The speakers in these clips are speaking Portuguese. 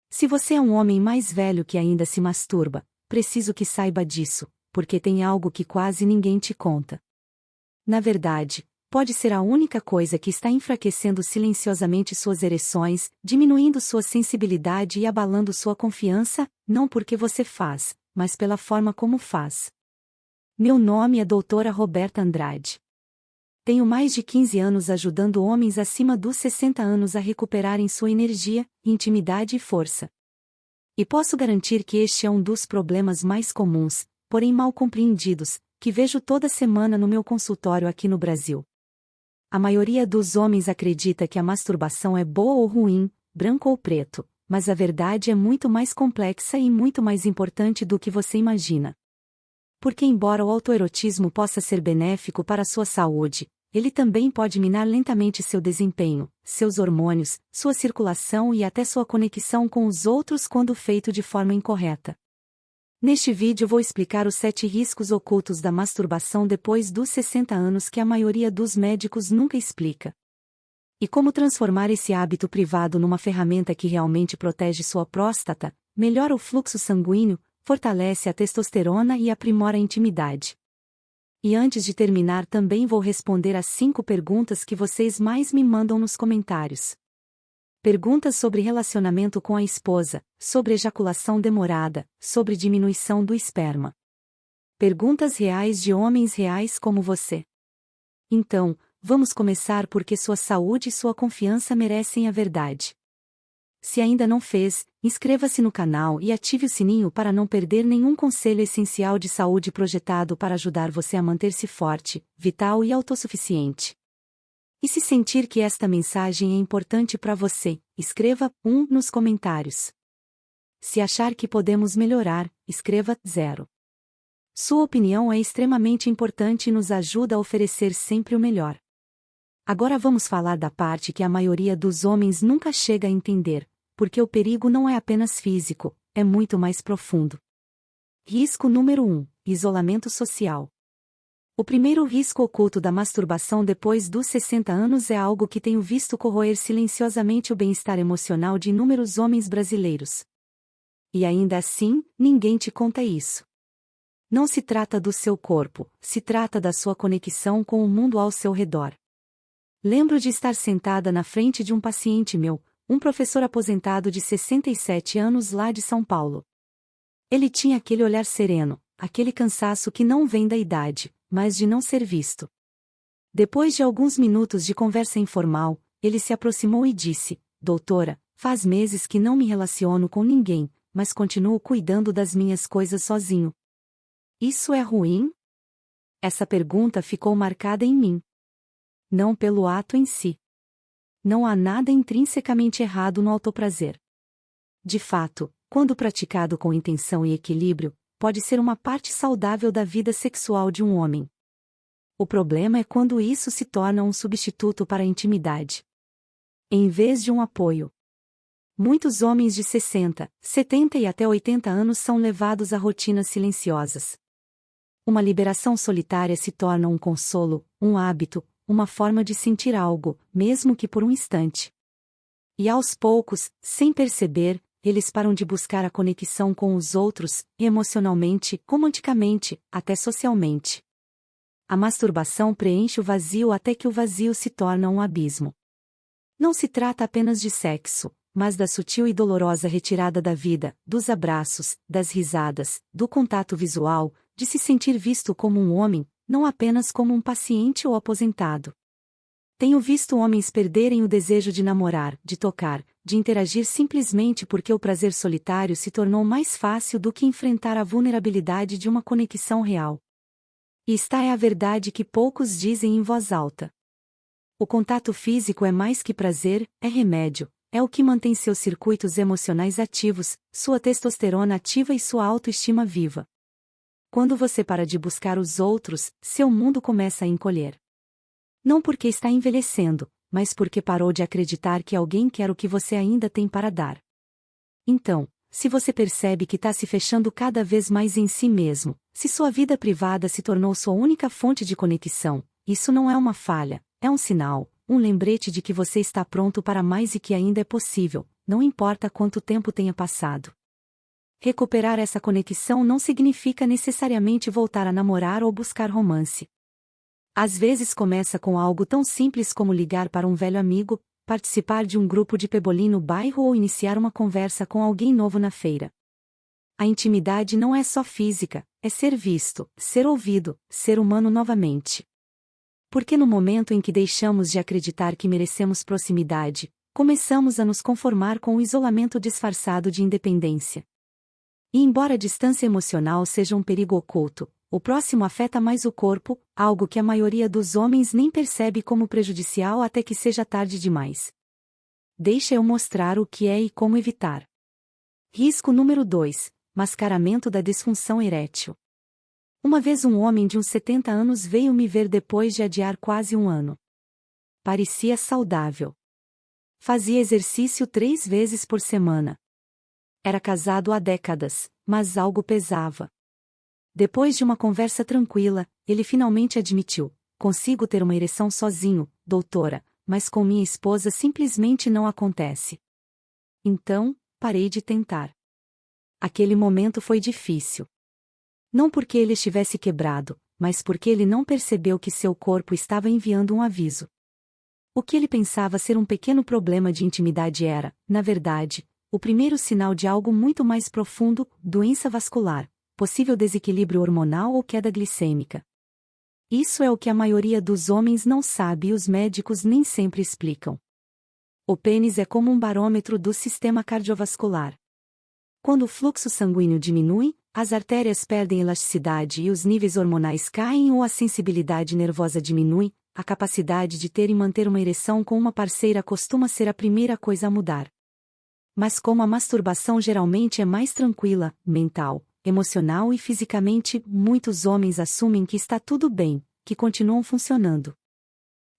Se você é um homem mais velho que ainda se masturba, preciso que saiba disso, porque tem algo que quase ninguém te conta. Na verdade, pode ser a única coisa que está enfraquecendo silenciosamente suas ereções, diminuindo sua sensibilidade e abalando sua confiança, não porque você faz, mas pela forma como faz. Meu nome é Doutora Roberta Andrade. Tenho mais de 15 anos ajudando homens acima dos 60 anos a recuperarem sua energia, intimidade e força. E posso garantir que este é um dos problemas mais comuns, porém mal compreendidos, que vejo toda semana no meu consultório aqui no Brasil. A maioria dos homens acredita que a masturbação é boa ou ruim, branco ou preto, mas a verdade é muito mais complexa e muito mais importante do que você imagina. Porque embora o autoerotismo possa ser benéfico para a sua saúde, ele também pode minar lentamente seu desempenho, seus hormônios, sua circulação e até sua conexão com os outros quando feito de forma incorreta. Neste vídeo vou explicar os 7 riscos ocultos da masturbação depois dos 60 anos que a maioria dos médicos nunca explica. E como transformar esse hábito privado numa ferramenta que realmente protege sua próstata, melhora o fluxo sanguíneo, fortalece a testosterona e aprimora a intimidade. E antes de terminar também vou responder as 5 perguntas que vocês mais me mandam nos comentários. Perguntas sobre relacionamento com a esposa, sobre ejaculação demorada, sobre diminuição do esperma. Perguntas reais de homens reais como você. Então, vamos começar porque sua saúde e sua confiança merecem a verdade. Se ainda não fez, inscreva-se no canal e ative o sininho para não perder nenhum conselho essencial de saúde projetado para ajudar você a manter-se forte, vital e autossuficiente. E se sentir que esta mensagem é importante para você, escreva 1 nos comentários. Se achar que podemos melhorar, escreva 0. Sua opinião é extremamente importante e nos ajuda a oferecer sempre o melhor. Agora vamos falar da parte que a maioria dos homens nunca chega a entender, porque o perigo não é apenas físico, é muito mais profundo. Risco número 1: isolamento social. O primeiro risco oculto da masturbação depois dos 60 anos é algo que tenho visto corroer silenciosamente o bem-estar emocional de inúmeros homens brasileiros. E ainda assim, ninguém te conta isso. Não se trata do seu corpo, se trata da sua conexão com o mundo ao seu redor. Lembro de estar sentada na frente de um paciente meu, um professor aposentado de 67 anos lá de São Paulo. Ele tinha aquele olhar sereno, aquele cansaço que não vem da idade, mas de não ser visto. Depois de alguns minutos de conversa informal, ele se aproximou e disse: "Doutora, faz meses que não me relaciono com ninguém, mas continuo cuidando das minhas coisas sozinho. Isso é ruim?" Essa pergunta ficou marcada em mim. Não pelo ato em si. Não há nada intrinsecamente errado no autoprazer. De fato, quando praticado com intenção e equilíbrio, pode ser uma parte saudável da vida sexual de um homem. O problema é quando isso se torna um substituto para a intimidade, em vez de um apoio. Muitos homens de 60, 70 e até 80 anos são levados a rotinas silenciosas. Uma liberação solitária se torna um consolo, um hábito, uma forma de sentir algo, mesmo que por um instante. E aos poucos, sem perceber, eles param de buscar a conexão com os outros, emocionalmente, romanticamente, até socialmente. A masturbação preenche o vazio até que o vazio se torna um abismo. Não se trata apenas de sexo, mas da sutil e dolorosa retirada da vida, dos abraços, das risadas, do contato visual, de se sentir visto como um homem, não apenas como um paciente ou aposentado. Tenho visto homens perderem o desejo de namorar, de tocar, de interagir simplesmente porque o prazer solitário se tornou mais fácil do que enfrentar a vulnerabilidade de uma conexão real. E esta é a verdade que poucos dizem em voz alta. O contato físico é mais que prazer, é remédio, é o que mantém seus circuitos emocionais ativos, sua testosterona ativa e sua autoestima viva. Quando você para de buscar os outros, seu mundo começa a encolher. Não porque está envelhecendo, mas porque parou de acreditar que alguém quer o que você ainda tem para dar. Então, se você percebe que está se fechando cada vez mais em si mesmo, se sua vida privada se tornou sua única fonte de conexão, isso não é uma falha, é um sinal, um lembrete de que você está pronto para mais e que ainda é possível, não importa quanto tempo tenha passado. Recuperar essa conexão não significa necessariamente voltar a namorar ou buscar romance. Às vezes começa com algo tão simples como ligar para um velho amigo, participar de um grupo de pebolim no bairro ou iniciar uma conversa com alguém novo na feira. A intimidade não é só física, é ser visto, ser ouvido, ser humano novamente. Porque no momento em que deixamos de acreditar que merecemos proximidade, começamos a nos conformar com o isolamento disfarçado de independência. E embora a distância emocional seja um perigo oculto, o próximo afeta mais o corpo, algo que a maioria dos homens nem percebe como prejudicial até que seja tarde demais. Deixa eu mostrar o que é e como evitar. Risco número 2: mascaramento da disfunção erétil. Uma vez um homem de uns 70 anos veio me ver depois de adiar quase um ano. Parecia saudável. Fazia exercício 3 vezes por semana. Era casado há décadas, mas algo pesava. Depois de uma conversa tranquila, ele finalmente admitiu: consigo ter uma ereção sozinho, doutora, mas com minha esposa simplesmente não acontece. Então, parei de tentar. Aquele momento foi difícil. Não porque ele estivesse quebrado, mas porque ele não percebeu que seu corpo estava enviando um aviso. O que ele pensava ser um pequeno problema de intimidade era, na verdade, o primeiro sinal de algo muito mais profundo: doença vascular, possível desequilíbrio hormonal ou queda glicêmica. Isso é o que a maioria dos homens não sabe e os médicos nem sempre explicam. O pênis é como um barômetro do sistema cardiovascular. Quando o fluxo sanguíneo diminui, as artérias perdem elasticidade e os níveis hormonais caem ou a sensibilidade nervosa diminui, a capacidade de ter e manter uma ereção com uma parceira costuma ser a primeira coisa a mudar. Mas como a masturbação geralmente é mais tranquila, mental, emocional e fisicamente, muitos homens assumem que está tudo bem, que continuam funcionando.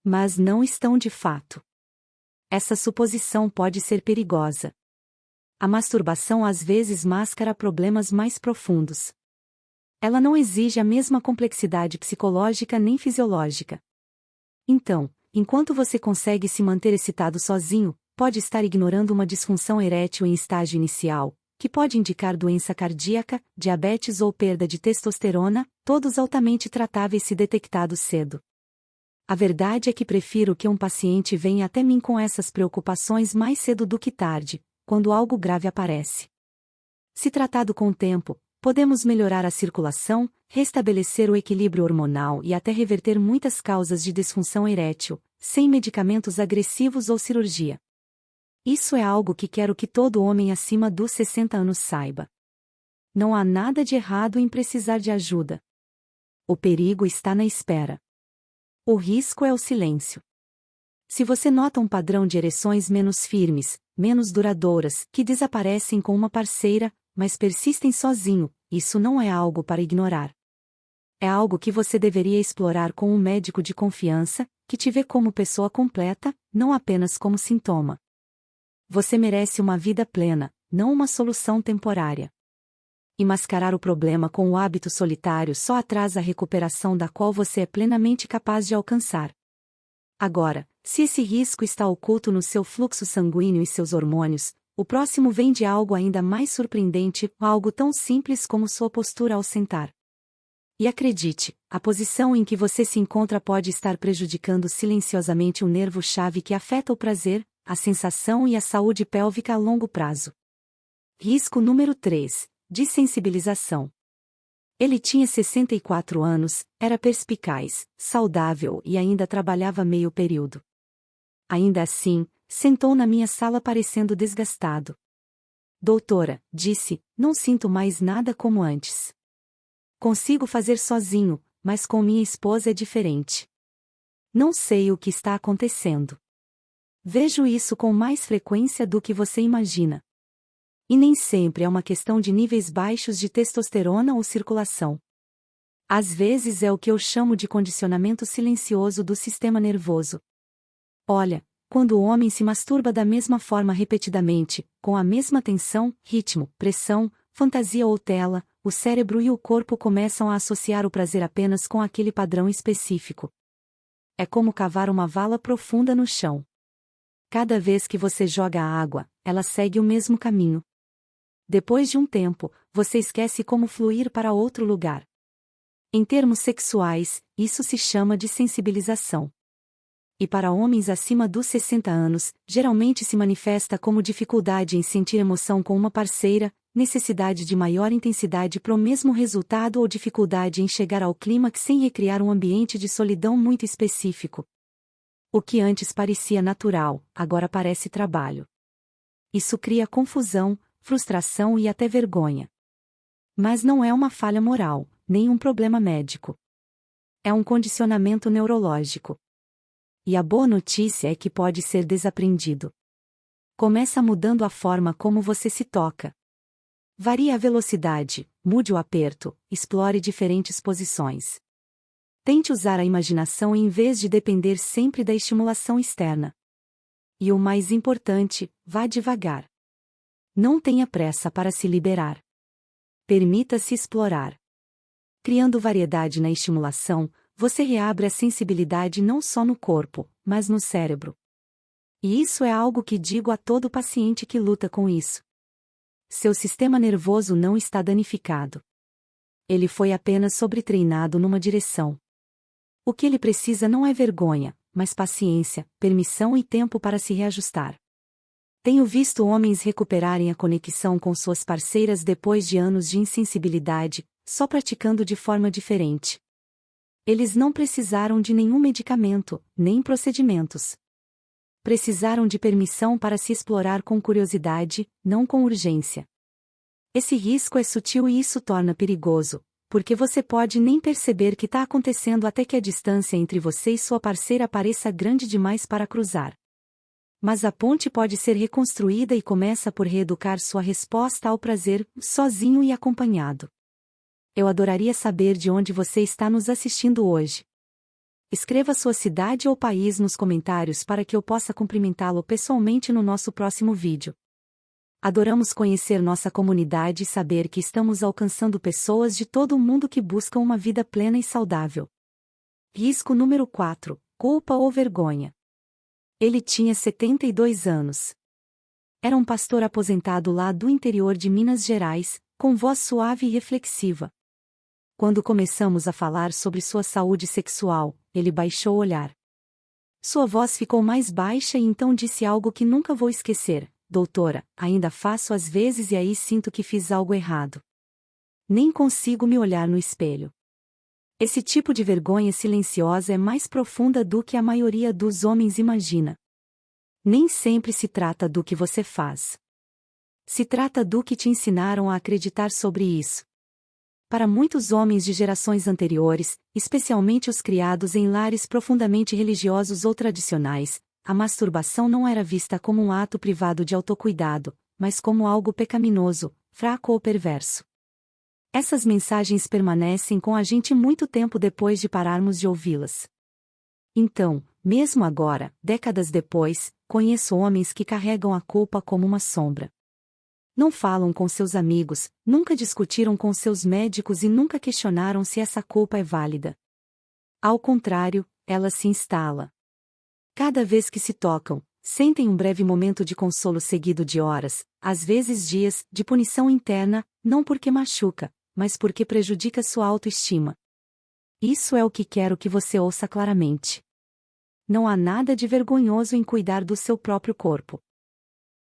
Mas não estão de fato. Essa suposição pode ser perigosa. A masturbação às vezes mascara problemas mais profundos. Ela não exige a mesma complexidade psicológica nem fisiológica. Então, enquanto você consegue se manter excitado sozinho, pode estar ignorando uma disfunção erétil em estágio inicial, que pode indicar doença cardíaca, diabetes ou perda de testosterona, todos altamente tratáveis se detectados cedo. A verdade é que prefiro que um paciente venha até mim com essas preocupações mais cedo do que tarde, quando algo grave aparece. Se tratado com o tempo, podemos melhorar a circulação, restabelecer o equilíbrio hormonal e até reverter muitas causas de disfunção erétil, sem medicamentos agressivos ou cirurgia. Isso é algo que quero que todo homem acima dos 60 anos saiba. Não há nada de errado em precisar de ajuda. O perigo está na espera. O risco é o silêncio. Se você nota um padrão de ereções menos firmes, menos duradouras, que desaparecem com uma parceira, mas persistem sozinho, isso não é algo para ignorar. É algo que você deveria explorar com um médico de confiança, que te vê como pessoa completa, não apenas como sintoma. Você merece uma vida plena, não uma solução temporária. E mascarar o problema com o hábito solitário só atrasa a recuperação da qual você é plenamente capaz de alcançar. Agora, se esse risco está oculto no seu fluxo sanguíneo e seus hormônios, o próximo vem de algo ainda mais surpreendente, algo tão simples como sua postura ao sentar. E acredite, a posição em que você se encontra pode estar prejudicando silenciosamente um nervo-chave que afeta o prazer, a sensação e a saúde pélvica a longo prazo. Risco número 3: dessensibilização. Ele tinha 64 anos, era perspicaz, saudável e ainda trabalhava meio período. Ainda assim, sentou na minha sala parecendo desgastado. Doutora, disse, não sinto mais nada como antes. Consigo fazer sozinho, mas com minha esposa é diferente. Não sei o que está acontecendo. Vejo isso com mais frequência do que você imagina. E nem sempre é uma questão de níveis baixos de testosterona ou circulação. Às vezes é o que eu chamo de condicionamento silencioso do sistema nervoso. Olha, quando o homem se masturba da mesma forma repetidamente, com a mesma tensão, ritmo, pressão, fantasia ou tela, o cérebro e o corpo começam a associar o prazer apenas com aquele padrão específico. É como cavar uma vala profunda no chão. Cada vez que você joga a água, ela segue o mesmo caminho. Depois de um tempo, você esquece como fluir para outro lugar. Em termos sexuais, isso se chama de sensibilização. E para homens acima dos 60 anos, geralmente se manifesta como dificuldade em sentir emoção com uma parceira, necessidade de maior intensidade para o mesmo resultado ou dificuldade em chegar ao clímax sem recriar um ambiente de solidão muito específico. O que antes parecia natural, agora parece trabalho. Isso cria confusão, frustração e até vergonha. Mas não é uma falha moral, nem um problema médico. É um condicionamento neurológico. E a boa notícia é que pode ser desaprendido. Começa mudando a forma como você se toca. Varie a velocidade, mude o aperto, explore diferentes posições. Tente usar a imaginação em vez de depender sempre da estimulação externa. E o mais importante, vá devagar. Não tenha pressa para se liberar. Permita-se explorar. Criando variedade na estimulação, você reabre a sensibilidade não só no corpo, mas no cérebro. E isso é algo que digo a todo paciente que luta com isso. Seu sistema nervoso não está danificado. Ele foi apenas sobretreinado numa direção. O que ele precisa não é vergonha, mas paciência, permissão e tempo para se reajustar. Tenho visto homens recuperarem a conexão com suas parceiras depois de anos de insensibilidade, só praticando de forma diferente. Eles não precisaram de nenhum medicamento, nem procedimentos. Precisaram de permissão para se explorar com curiosidade, não com urgência. Esse risco é sutil e isso torna perigoso, porque você pode nem perceber que está acontecendo até que a distância entre você e sua parceira pareça grande demais para cruzar. Mas a ponte pode ser reconstruída e começa por reeducar sua resposta ao prazer, sozinho e acompanhado. Eu adoraria saber de onde você está nos assistindo hoje. Escreva sua cidade ou país nos comentários para que eu possa cumprimentá-lo pessoalmente no nosso próximo vídeo. Adoramos conhecer nossa comunidade e saber que estamos alcançando pessoas de todo o mundo que buscam uma vida plena e saudável. Risco número 4: culpa ou vergonha. Ele tinha 72 anos. Era um pastor aposentado lá do interior de Minas Gerais, com voz suave e reflexiva. Quando começamos a falar sobre sua saúde sexual, ele baixou o olhar. Sua voz ficou mais baixa e então disse algo que nunca vou esquecer: doutora, ainda faço às vezes e aí sinto que fiz algo errado. Nem consigo me olhar no espelho. Esse tipo de vergonha silenciosa é mais profunda do que a maioria dos homens imagina. Nem sempre se trata do que você faz. Se trata do que te ensinaram a acreditar sobre isso. Para muitos homens de gerações anteriores, especialmente os criados em lares profundamente religiosos ou tradicionais, a masturbação não era vista como um ato privado de autocuidado, mas como algo pecaminoso, fraco ou perverso. Essas mensagens permanecem com a gente muito tempo depois de pararmos de ouvi-las. Então, mesmo agora, décadas depois, conheço homens que carregam a culpa como uma sombra. Não falam com seus amigos, nunca discutiram com seus médicos e nunca questionaram se essa culpa é válida. Ao contrário, ela se instala. Cada vez que se tocam, sentem um breve momento de consolo seguido de horas, às vezes dias, de punição interna, não porque machuca, mas porque prejudica sua autoestima. Isso é o que quero que você ouça claramente. Não há nada de vergonhoso em cuidar do seu próprio corpo.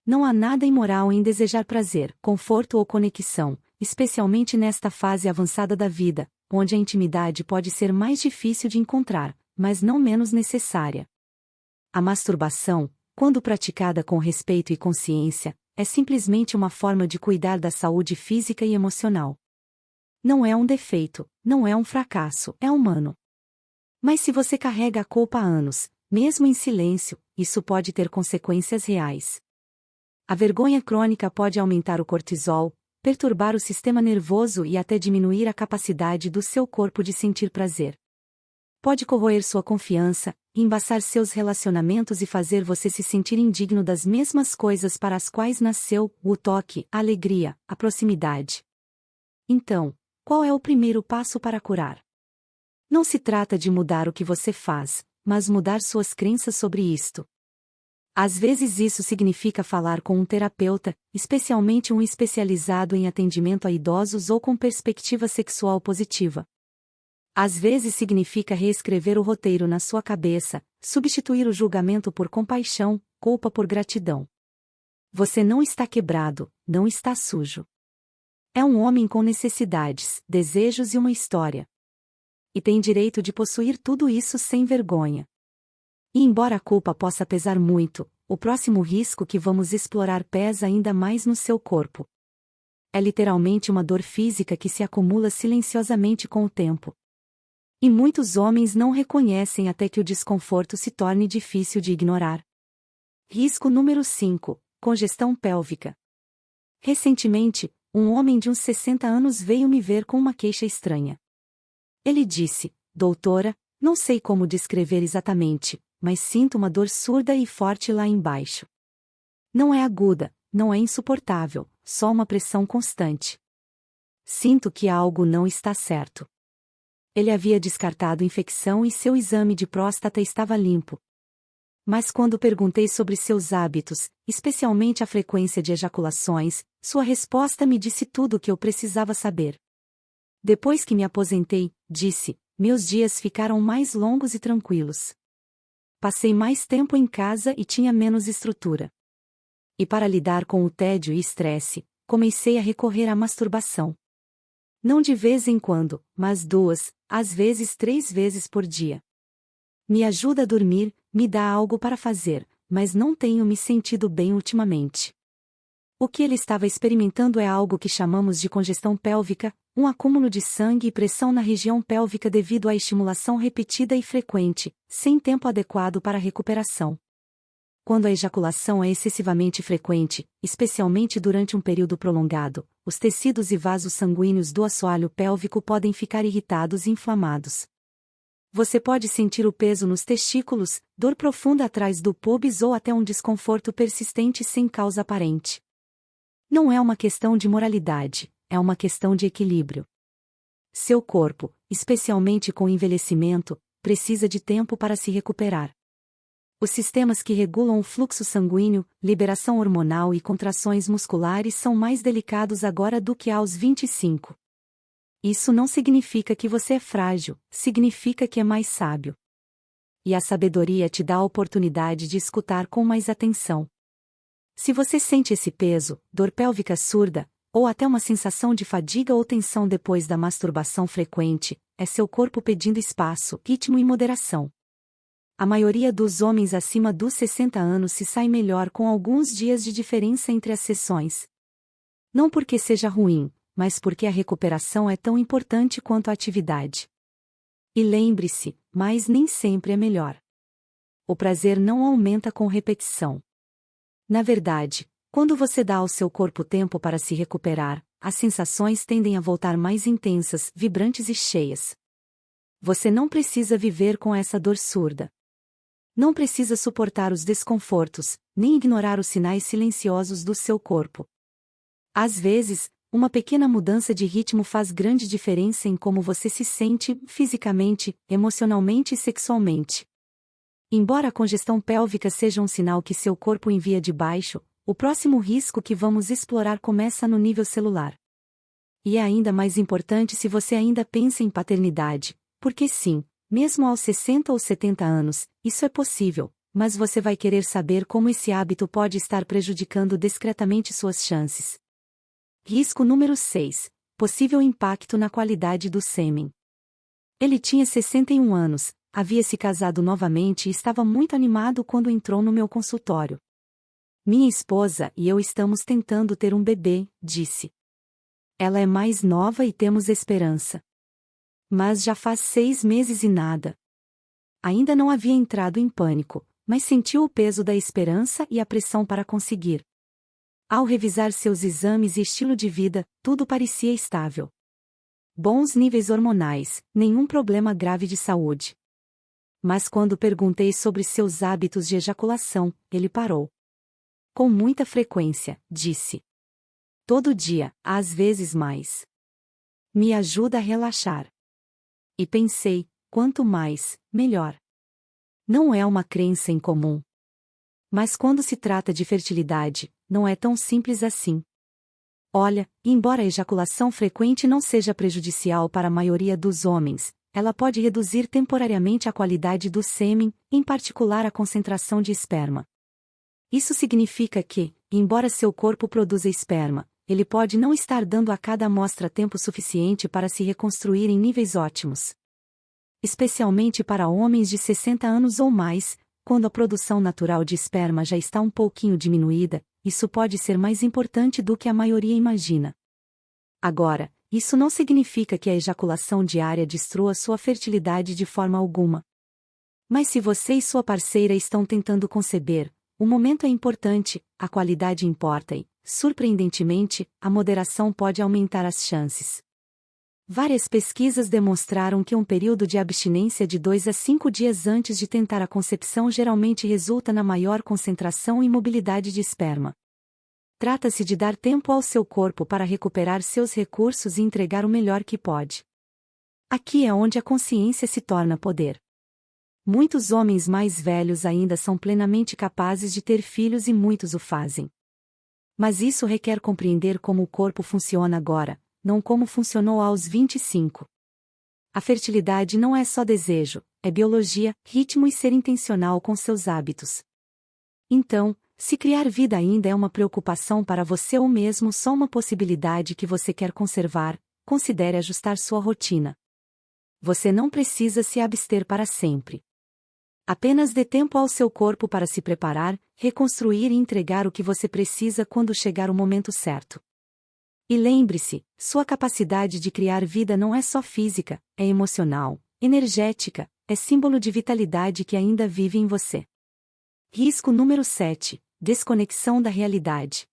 Não há nada imoral em desejar prazer, conforto ou conexão, especialmente nesta fase avançada da vida, onde a intimidade pode ser mais difícil de encontrar, mas não menos necessária. A masturbação, quando praticada com respeito e consciência, é simplesmente uma forma de cuidar da saúde física e emocional. Não é um defeito, não é um fracasso, é humano. Mas se você carrega a culpa há anos, mesmo em silêncio, isso pode ter consequências reais. A vergonha crônica pode aumentar o cortisol, perturbar o sistema nervoso e até diminuir a capacidade do seu corpo de sentir prazer. Pode corroer sua confiança, embaçar seus relacionamentos e fazer você se sentir indigno das mesmas coisas para as quais nasceu: o toque, a alegria, a proximidade. Então, qual é o primeiro passo para curar? Não se trata de mudar o que você faz, mas mudar suas crenças sobre isto. Às vezes isso significa falar com um terapeuta, especialmente um especializado em atendimento a idosos ou com perspectiva sexual positiva. Às vezes significa reescrever o roteiro na sua cabeça, substituir o julgamento por compaixão, culpa por gratidão. Você não está quebrado, não está sujo. É um homem com necessidades, desejos e uma história. E tem direito de possuir tudo isso sem vergonha. E embora a culpa possa pesar muito, o próximo risco que vamos explorar pesa ainda mais no seu corpo. É literalmente uma dor física que se acumula silenciosamente com o tempo. E muitos homens não reconhecem até que o desconforto se torne difícil de ignorar. Risco número 5. Congestão pélvica. Recentemente, um homem de uns 60 anos veio me ver com uma queixa estranha. Ele disse: "Doutora, não sei como descrever exatamente, mas sinto uma dor surda e forte lá embaixo. Não é aguda, não é insuportável, só uma pressão constante. Sinto que algo não está certo." Ele havia descartado infecção e seu exame de próstata estava limpo. Mas quando perguntei sobre seus hábitos, especialmente a frequência de ejaculações, sua resposta me disse tudo o que eu precisava saber. Depois que me aposentei, disse, meus dias ficaram mais longos e tranquilos. Passei mais tempo em casa e tinha menos estrutura. E para lidar com o tédio e estresse, comecei a recorrer à masturbação. Não de vez em quando, mas 2, às vezes 3 vezes por dia. Me ajuda a dormir, me dá algo para fazer, mas não tenho me sentido bem ultimamente. O que ele estava experimentando é algo que chamamos de congestão pélvica, um acúmulo de sangue e pressão na região pélvica devido à estimulação repetida e frequente, sem tempo adequado para a recuperação. Quando a ejaculação é excessivamente frequente, especialmente durante um período prolongado, os tecidos e vasos sanguíneos do assoalho pélvico podem ficar irritados e inflamados. Você pode sentir o peso nos testículos, dor profunda atrás do pubis ou até um desconforto persistente sem causa aparente. Não é uma questão de moralidade, é uma questão de equilíbrio. Seu corpo, especialmente com o envelhecimento, precisa de tempo para se recuperar. Os sistemas que regulam o fluxo sanguíneo, liberação hormonal e contrações musculares são mais delicados agora do que aos 25. Isso não significa que você é frágil, significa que é mais sábio. E a sabedoria te dá a oportunidade de escutar com mais atenção. Se você sente esse peso, dor pélvica surda, ou até uma sensação de fadiga ou tensão depois da masturbação frequente, é seu corpo pedindo espaço, ritmo e moderação. A maioria dos homens acima dos 60 anos se sai melhor com alguns dias de diferença entre as sessões. Não porque seja ruim, mas porque a recuperação é tão importante quanto a atividade. E lembre-se, mas nem sempre é melhor. O prazer não aumenta com repetição. Na verdade, quando você dá ao seu corpo tempo para se recuperar, as sensações tendem a voltar mais intensas, vibrantes e cheias. Você não precisa viver com essa dor surda. Não precisa suportar os desconfortos, nem ignorar os sinais silenciosos do seu corpo. Às vezes, uma pequena mudança de ritmo faz grande diferença em como você se sente, fisicamente, emocionalmente e sexualmente. Embora a congestão pélvica seja um sinal que seu corpo envia de baixo, o próximo risco que vamos explorar começa no nível celular. E é ainda mais importante se você ainda pensa em paternidade, porque sim, mesmo aos 60 ou 70 anos, isso é possível, mas você vai querer saber como esse hábito pode estar prejudicando discretamente suas chances. Risco número 6. Possível impacto na qualidade do sêmen. Ele tinha 61 anos, havia se casado novamente e estava muito animado quando entrou no meu consultório. Minha esposa e eu estamos tentando ter um bebê, disse. Ela é mais nova e temos esperança. Mas já faz 6 meses e nada. Ainda não havia entrado em pânico, mas sentiu o peso da esperança e a pressão para conseguir. Ao revisar seus exames e estilo de vida, tudo parecia estável. Bons níveis hormonais, nenhum problema grave de saúde. Mas quando perguntei sobre seus hábitos de ejaculação, ele parou. Com muita frequência, disse. Todo dia, às vezes mais. Me ajuda a relaxar. E pensei, quanto mais, melhor. Não é uma crença incomum. Mas quando se trata de fertilidade, não é tão simples assim. Olha, embora a ejaculação frequente não seja prejudicial para a maioria dos homens, ela pode reduzir temporariamente a qualidade do sêmen, em particular a concentração de esperma. Isso significa que, embora seu corpo produza esperma, ele pode não estar dando a cada amostra tempo suficiente para se reconstruir em níveis ótimos. Especialmente para homens de 60 anos ou mais, quando a produção natural de esperma já está um pouquinho diminuída, isso pode ser mais importante do que a maioria imagina. Agora, isso não significa que a ejaculação diária destrua sua fertilidade de forma alguma. Mas se você e sua parceira estão tentando conceber, o momento é importante, a qualidade importa e, surpreendentemente, a moderação pode aumentar as chances. Várias pesquisas demonstraram que um período de abstinência de 2 a 5 dias antes de tentar a concepção geralmente resulta na maior concentração e mobilidade de esperma. Trata-se de dar tempo ao seu corpo para recuperar seus recursos e entregar o melhor que pode. Aqui é onde a consciência se torna poder. Muitos homens mais velhos ainda são plenamente capazes de ter filhos e muitos o fazem. Mas isso requer compreender como o corpo funciona agora, não como funcionou aos 25. A fertilidade não é só desejo, é biologia, ritmo e ser intencional com seus hábitos. Então, se criar vida ainda é uma preocupação para você ou mesmo só uma possibilidade que você quer conservar, considere ajustar sua rotina. Você não precisa se abster para sempre. Apenas dê tempo ao seu corpo para se preparar, reconstruir e entregar o que você precisa quando chegar o momento certo. E lembre-se, sua capacidade de criar vida não é só física, é emocional, energética, é símbolo de vitalidade que ainda vive em você. Risco número 7. Desconexão da realidade.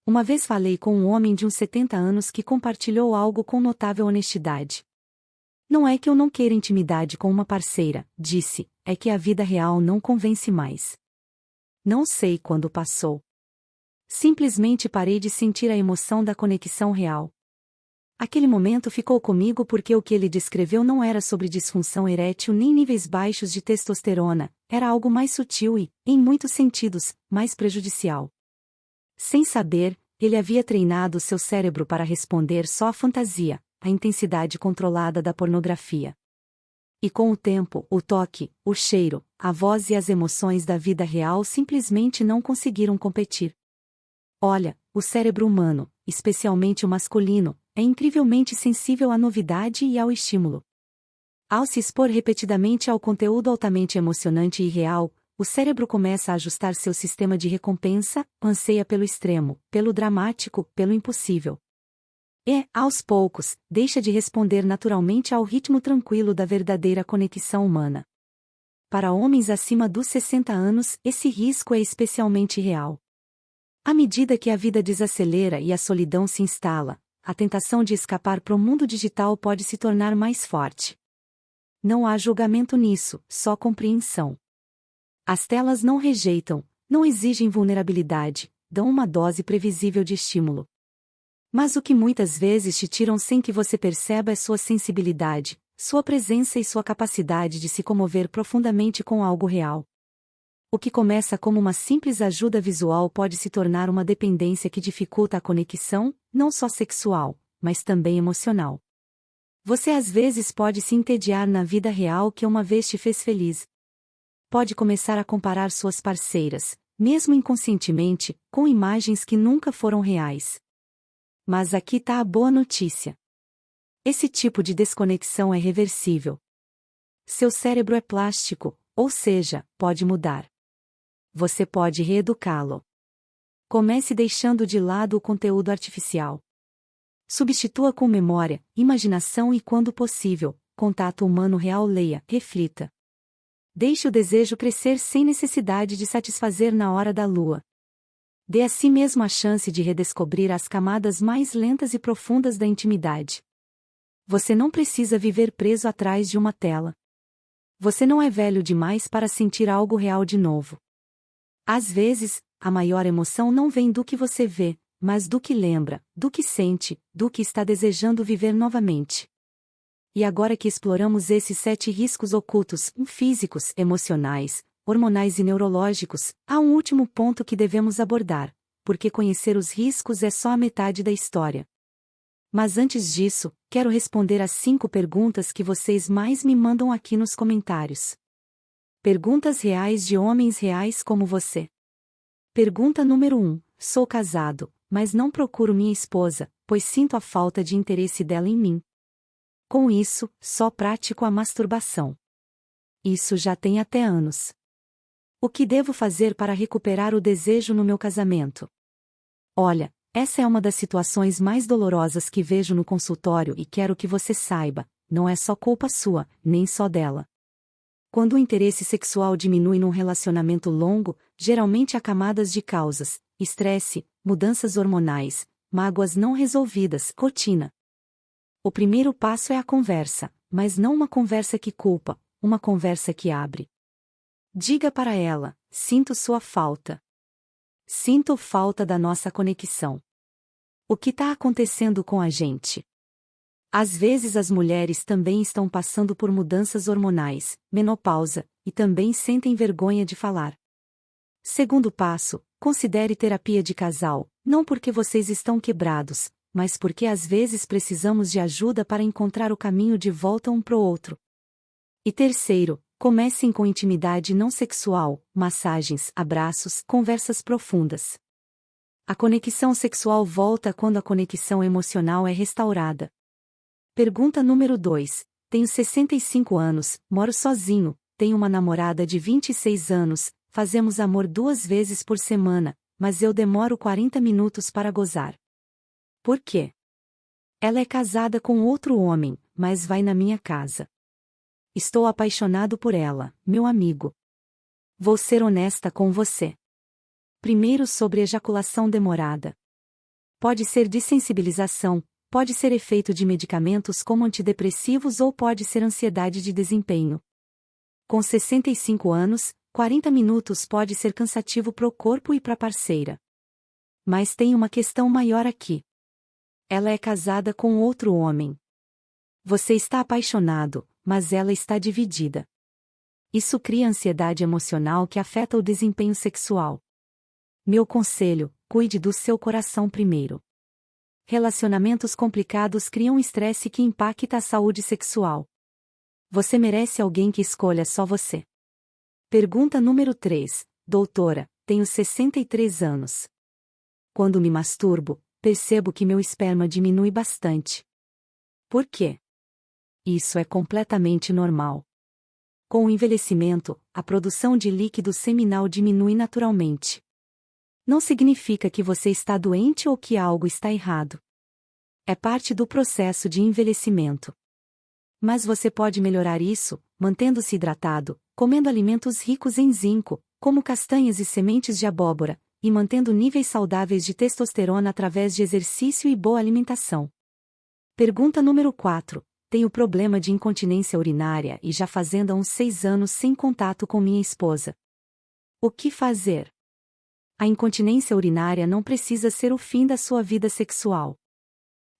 Uma vez falei com um homem de uns 70 anos que compartilhou algo com notável honestidade. Não é que eu não queira intimidade com uma parceira, disse, é que a vida real não convence mais. Não sei quando passou. Simplesmente parei de sentir a emoção da conexão real. Aquele momento ficou comigo porque o que ele descreveu não era sobre disfunção erétil nem níveis baixos de testosterona, era algo mais sutil e, em muitos sentidos, mais prejudicial. Sem saber, ele havia treinado seu cérebro para responder só à fantasia, à intensidade controlada da pornografia. E com o tempo, o toque, o cheiro, a voz e as emoções da vida real simplesmente não conseguiram competir. Olha, o cérebro humano, especialmente o masculino, é incrivelmente sensível à novidade e ao estímulo. Ao se expor repetidamente ao conteúdo altamente emocionante e real, o cérebro começa a ajustar seu sistema de recompensa, anseia pelo extremo, pelo dramático, pelo impossível. E, aos poucos, deixa de responder naturalmente ao ritmo tranquilo da verdadeira conexão humana. Para homens acima dos 60 anos, esse risco é especialmente real. À medida que a vida desacelera e a solidão se instala, a tentação de escapar para o mundo digital pode se tornar mais forte. Não há julgamento nisso, só compreensão. As telas não rejeitam, não exigem vulnerabilidade, dão uma dose previsível de estímulo. Mas o que muitas vezes te tiram sem que você perceba é sua sensibilidade, sua presença e sua capacidade de se comover profundamente com algo real. O que começa como uma simples ajuda visual pode se tornar uma dependência que dificulta a conexão, não só sexual, mas também emocional. Você às vezes pode se entediar na vida real que uma vez te fez feliz. Pode começar a comparar suas parceiras, mesmo inconscientemente, com imagens que nunca foram reais. Mas aqui está a boa notícia. Esse tipo de desconexão é reversível. Seu cérebro é plástico, ou seja, pode mudar. Você pode reeducá-lo. Comece deixando de lado o conteúdo artificial. Substitua com memória, imaginação e, quando possível, contato humano real. Leia, reflita. Deixe o desejo crescer sem necessidade de satisfazer na hora da lua. Dê a si mesmo a chance de redescobrir as camadas mais lentas e profundas da intimidade. Você não precisa viver preso atrás de uma tela. Você não é velho demais para sentir algo real de novo. Às vezes, a maior emoção não vem do que você vê, mas do que lembra, do que sente, do que está desejando viver novamente. E agora que exploramos esses 7 riscos ocultos, físicos, emocionais, hormonais e neurológicos, há um último ponto que devemos abordar, porque conhecer os riscos é só a metade da história. Mas antes disso, quero responder às 5 perguntas que vocês mais me mandam aqui nos comentários. Perguntas reais de homens reais como você. Pergunta número 1. Sou casado, mas não procuro minha esposa, pois sinto a falta de interesse dela em mim. Com isso, só pratico a masturbação. Isso já tem até anos. O que devo fazer para recuperar o desejo no meu casamento? Olha, essa é uma das situações mais dolorosas que vejo no consultório e quero que você saiba, não é só culpa sua, nem só dela. Quando o interesse sexual diminui num relacionamento longo, geralmente há camadas de causas: estresse, mudanças hormonais, mágoas não resolvidas, rotina. O primeiro passo é a conversa, mas não uma conversa que culpa, uma conversa que abre. Diga para ela: sinto sua falta. Sinto falta da nossa conexão. O que está acontecendo com a gente? Às vezes as mulheres também estão passando por mudanças hormonais, menopausa, e também sentem vergonha de falar. Segundo passo, considere terapia de casal, não porque vocês estão quebrados, mas porque às vezes precisamos de ajuda para encontrar o caminho de volta um pro outro. E terceiro, comecem com intimidade não sexual, massagens, abraços, conversas profundas. A conexão sexual volta quando a conexão emocional é restaurada. Pergunta número 2. Tenho 65 anos, moro sozinho, tenho uma namorada de 26 anos, fazemos amor 2 vezes por semana, mas eu demoro 40 minutos para gozar. Por quê? Ela é casada com outro homem, mas vai na minha casa. Estou apaixonado por ela, meu amigo. Vou ser honesta com você. Primeiro, sobre ejaculação demorada. Pode ser dessensibilização, pode ser efeito de medicamentos como antidepressivos ou pode ser ansiedade de desempenho. Com 65 anos, 40 minutos pode ser cansativo pro corpo e pra parceira. Mas tem uma questão maior aqui. Ela é casada com outro homem. Você está apaixonado, mas ela está dividida. Isso cria ansiedade emocional que afeta o desempenho sexual. Meu conselho: cuide do seu coração primeiro. Relacionamentos complicados criam estresse que impacta a saúde sexual. Você merece alguém que escolha só você. Pergunta número 3. Doutora, tenho 63 anos. Quando me masturbo, percebo que meu esperma diminui bastante. Por quê? Isso é completamente normal. Com o envelhecimento, a produção de líquido seminal diminui naturalmente. Não significa que você está doente ou que algo está errado. É parte do processo de envelhecimento. Mas você pode melhorar isso, mantendo-se hidratado, comendo alimentos ricos em zinco, como castanhas e sementes de abóbora, e mantendo níveis saudáveis de testosterona através de exercício e boa alimentação. Pergunta número 4. Tenho problema de incontinência urinária e já fazendo há uns 6 anos sem contato com minha esposa. O que fazer? A incontinência urinária não precisa ser o fim da sua vida sexual.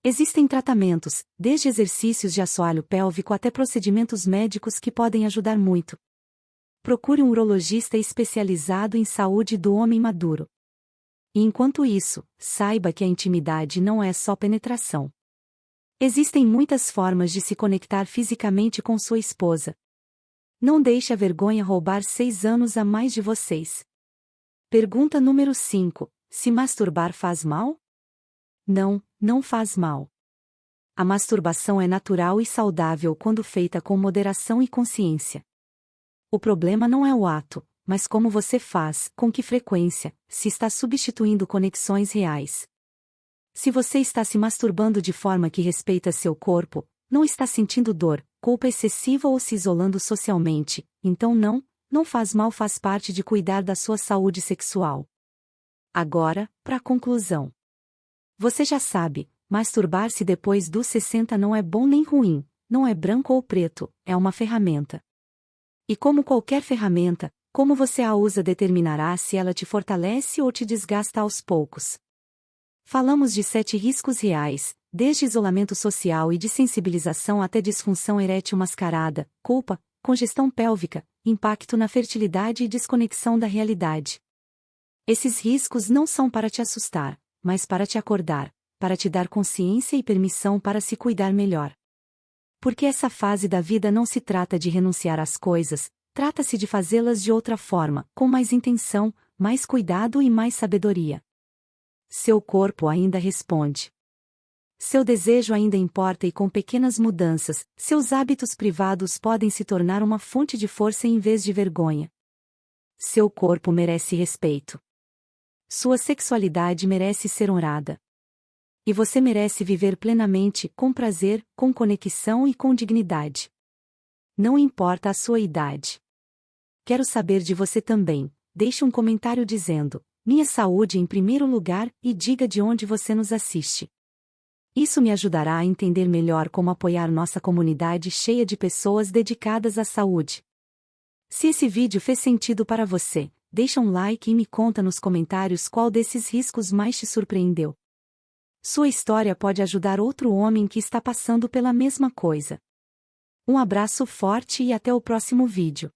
Existem tratamentos, desde exercícios de assoalho pélvico até procedimentos médicos que podem ajudar muito. Procure um urologista especializado em saúde do homem maduro. E enquanto isso, saiba que a intimidade não é só penetração. Existem muitas formas de se conectar fisicamente com sua esposa. Não deixe a vergonha roubar 6 anos a mais de vocês. Pergunta número 5. Se masturbar faz mal? Não, não faz mal. A masturbação é natural e saudável quando feita com moderação e consciência. O problema não é o ato, mas como você faz, com que frequência, se está substituindo conexões reais. Se você está se masturbando de forma que respeita seu corpo, não está sentindo dor, culpa excessiva ou se isolando socialmente, então não faz mal, faz parte de cuidar da sua saúde sexual. Agora, para a conclusão. Você já sabe, masturbar-se depois dos 60 não é bom nem ruim, não é branco ou preto, é uma ferramenta. E como qualquer ferramenta, como você a usa determinará se ela te fortalece ou te desgasta aos poucos. Falamos de 7 riscos reais, desde isolamento social e de sensibilização até disfunção erétil mascarada, culpa, congestão pélvica, impacto na fertilidade e desconexão da realidade. Esses riscos não são para te assustar, mas para te acordar, para te dar consciência e permissão para se cuidar melhor. Porque essa fase da vida não se trata de renunciar às coisas, trata-se de fazê-las de outra forma, com mais intenção, mais cuidado e mais sabedoria. Seu corpo ainda responde. Seu desejo ainda importa e com pequenas mudanças, seus hábitos privados podem se tornar uma fonte de força em vez de vergonha. Seu corpo merece respeito. Sua sexualidade merece ser honrada. E você merece viver plenamente, com prazer, com conexão e com dignidade. Não importa a sua idade. Quero saber de você também. Deixe um comentário dizendo: minha saúde em primeiro lugar, e diga de onde você nos assiste. Isso me ajudará a entender melhor como apoiar nossa comunidade cheia de pessoas dedicadas à saúde. Se esse vídeo fez sentido para você, deixa um like e me conta nos comentários qual desses riscos mais te surpreendeu. Sua história pode ajudar outro homem que está passando pela mesma coisa. Um abraço forte e até o próximo vídeo.